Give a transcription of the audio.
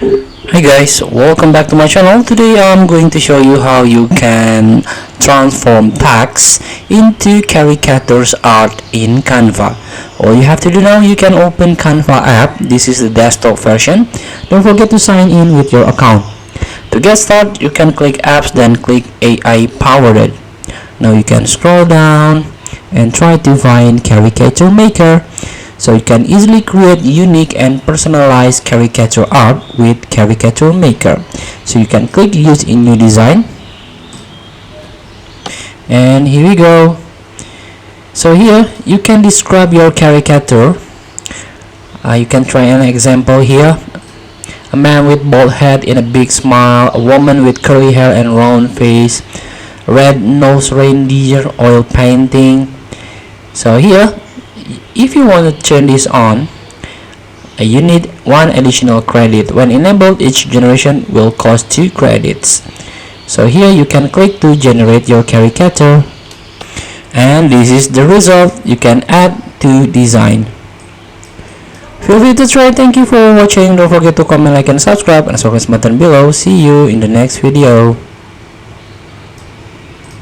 Hi guys, welcome back to my channel. Today I'm going to show you how you can transform text into caricatures art in Canva. All you have to do now, you can open Canva app. This is the desktop version. Don't forget to sign in with your account. To get started, you can click apps, then click AI powered. Now you can scroll down and try to find caricature maker. So you can easily create unique and personalized caricature art with Caricature Maker. So you can click use in new design. And here we go. So here you can describe your caricature. You can try an example here. A man with bald head and a big smile. A woman with curly hair and round face. Red nose reindeer oil painting. So here, if you want to turn this on, you need one additional credit. When enabled, each generation will cost 2 credits. So here you can click to generate your caricature, and this is the result. You can add to design. Feel free to try. Thank you for watching. Don't forget to comment, like, and subscribe, and press button below. See you in the next video.